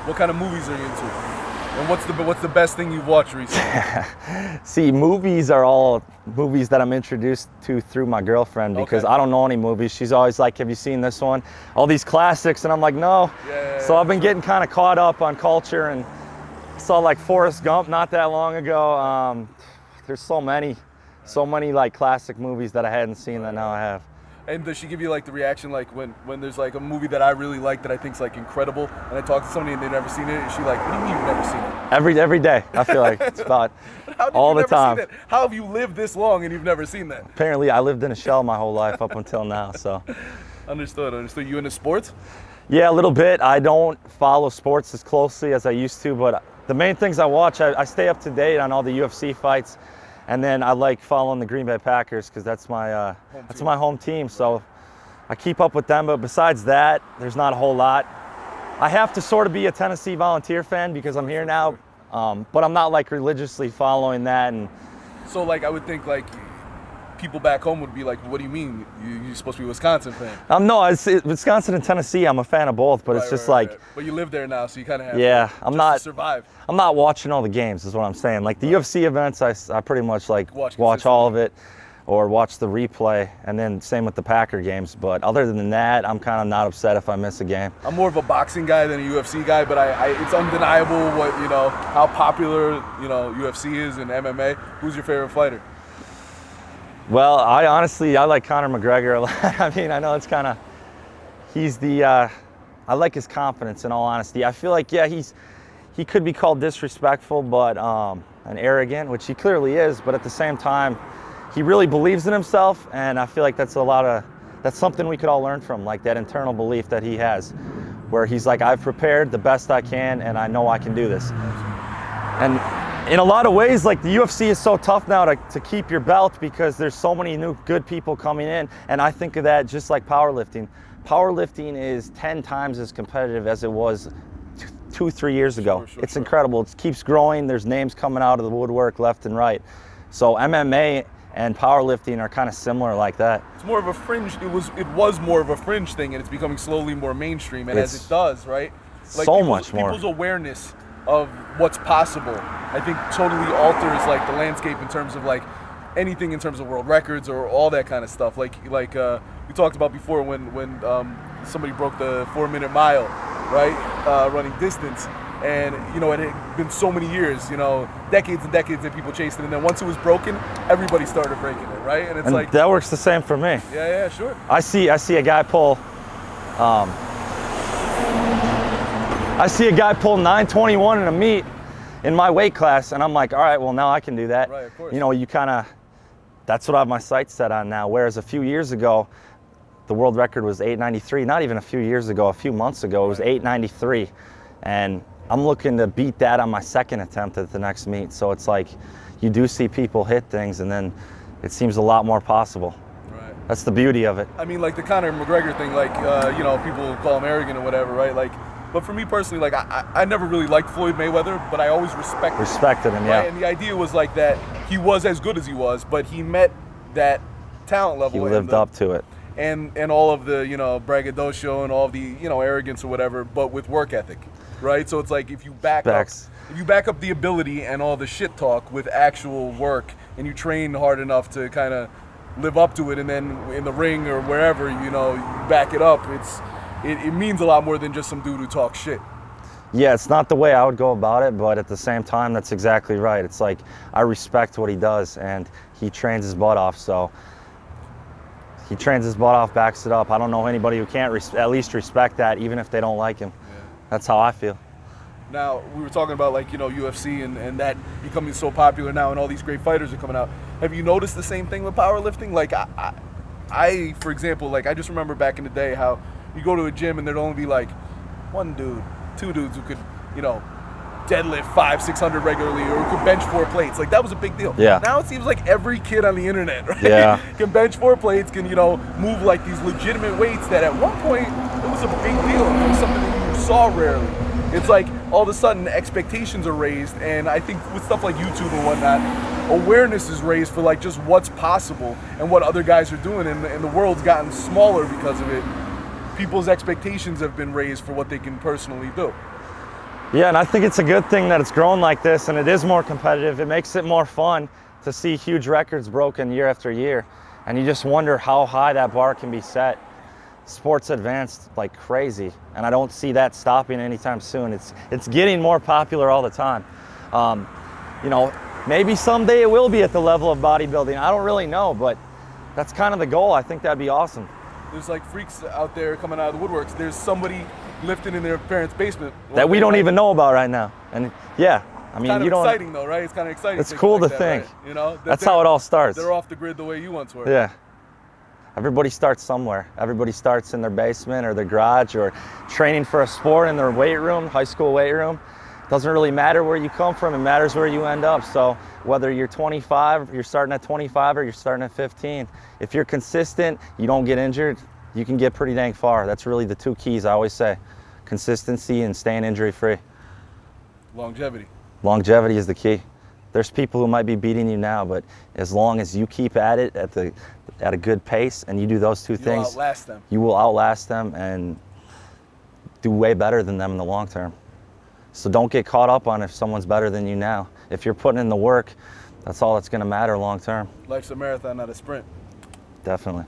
What kind of movies are you into? And what's the best thing you've watched recently? See, movies are all movies that I'm introduced to through my girlfriend because I don't know any movies. She's always like, have you seen this one? All these classics, and I'm like, no. So I've been getting kind of caught up on culture, and saw like Forrest Gump not that long ago. There's so many like classic movies that I hadn't seen that now I have. And does she give you like the reaction like when there's like a movie that I really like that I think's like incredible, and I talk to somebody and they've never seen it, is she like, what do you mean you've never seen it? Every day, I feel like it's about all the time. See that? How have you lived this long and you've never seen that? Apparently, I lived in a shell my whole life up until now. So. Understood. You into sports? Yeah, a little bit. I don't follow sports as closely as I used to, but the main things I watch, I stay up to date on all the UFC fights. And then I like following the Green Bay Packers because that's my home team. So I keep up with them. But besides that, there's not a whole lot. I have to sort of be a Tennessee Volunteer fan because I'm here now, but I'm not like religiously following that. And so like I would think like people back home would be like, what do you mean? You're supposed to be a Wisconsin fan? No, it's Wisconsin and Tennessee. I'm a fan of both, but it's just like. But you live there now, so you kind of have. Yeah, to survive. I'm not watching all the games, is what I'm saying. Like the UFC events, I pretty much like watch all of it, or watch the replay, and then same with the Packer games. But other than that, I'm kind of not upset if I miss a game. I'm more of a boxing guy than a UFC guy, but it's undeniable how popular UFC is in MMA. Who's your favorite fighter? Well, I like Conor McGregor a lot. I mean, I know it's kind of, I like his confidence in all honesty. I feel like, he could be called disrespectful, but, and arrogant, which he clearly is, but at the same time, he really believes in himself, and I feel like that's something we could all learn from, like that internal belief that he has, where he's like, I've prepared the best I can, and I know I can do this. And in a lot of ways, like the UFC is so tough now to keep your belt because there's so many new good people coming in. And I think of that just like powerlifting. Powerlifting is 10 times as competitive as it was 2-3 years ago. It's incredible. It keeps growing. There's names coming out of the woodwork left and right. So MMA and powerlifting are kind of similar like that. It's more of a fringe. It was more of a fringe thing, and it's becoming slowly more mainstream. And as it does, right? Like so much more. People's awareness of what's possible, I think, totally alters like the landscape in terms of like anything in terms of world records or all that kind of stuff. Like we talked about before when somebody broke the 4-minute mile, right, running distance, and it had been so many years, decades and decades that people chased it, and then once it was broken, everybody started breaking it, right? And it's like that works the same for me. Yeah, sure. I see a guy pull. I see a guy pull 921 in a meet in my weight class, and I'm like, all right, well, now I can do that. Right, of course. That's what I have my sights set on now. Whereas a few years ago, the world record was 893. Not even a few years ago, a few months ago, it was 893. And I'm looking to beat that on my second attempt at the next meet. So it's like, you do see people hit things, and then it seems a lot more possible. Right. That's the beauty of it. I mean, like the Conor McGregor thing, like, people call him arrogant or whatever, right? Like, but for me personally, like I never really liked Floyd Mayweather, but I always respected him. Yeah. Right? And the idea was like that he was as good as he was, but he met that talent level. He lived up to it. And all of the braggadocio and all of the arrogance or whatever, but with work ethic, right? So it's like if you back up the ability and all the shit talk with actual work, and you train hard enough to kind of live up to it, and then in the ring or wherever you back it up, it means a lot more than just some dude who talks shit. Yeah, it's not the way I would go about it, but at the same time, that's exactly right. It's like, I respect what he does, and he trains his butt off, so he trains his butt off, backs it up. I don't know anybody who can't at least respect that, even if they don't like him. Yeah. That's how I feel. Now, we were talking about UFC and that becoming so popular now, and all these great fighters are coming out. Have you noticed the same thing with powerlifting? Like, I for example, like I just remember back in the day how you go to a gym and there'd only be like one dude, two dudes who could, deadlift 500-600 regularly or could bench 4 plates. Like that was a big deal. Yeah. Now it seems like every kid on the internet, right? Yeah. can bench 4 plates, can, move like these legitimate weights that at one point it was a big deal. It was something that you saw rarely. It's like all of a sudden expectations are raised, and I think with stuff like YouTube and whatnot, awareness is raised for like just what's possible and what other guys are doing, and the world's gotten smaller because of it. People's expectations have been raised for what they can personally do. Yeah, and I think it's a good thing that it's grown like this and it is more competitive. It makes it more fun to see huge records broken year after year. And you just wonder how high that bar can be set. Sports advanced like crazy, and I don't see that stopping anytime soon. It's getting more popular all the time. You know, maybe someday it will be at the level of bodybuilding. I don't really know, but that's kind of the goal. I think that'd be awesome. There's like freaks out there coming out of the woodworks. There's somebody lifting in their parents' basement That we don't even know about right now. And yeah, I mean, kind of you don't. exciting though, right? It's kind of exciting. It's cool to think. Right? You know, that's how it all starts. They're off the grid the way you once were. Yeah. Everybody starts somewhere. Everybody starts in their basement or their garage or training for a sport in their weight room, high school weight room. Doesn't really matter where you come from, it matters where you end up. So whether you're 25, you're starting at 25 or you're starting at 15, if you're consistent, you don't get injured, you can get pretty dang far. That's really the two keys I always say. Consistency and staying injury free. Longevity. Longevity is the key. There's people who might be beating you now, but as long as you keep at it at a good pace and you do those two things, outlast them. You will outlast them and do way better than them in the long term. So don't get caught up on if someone's better than you now. If you're putting in the work, that's all that's going to matter long term. Life's a marathon, not a sprint. Definitely.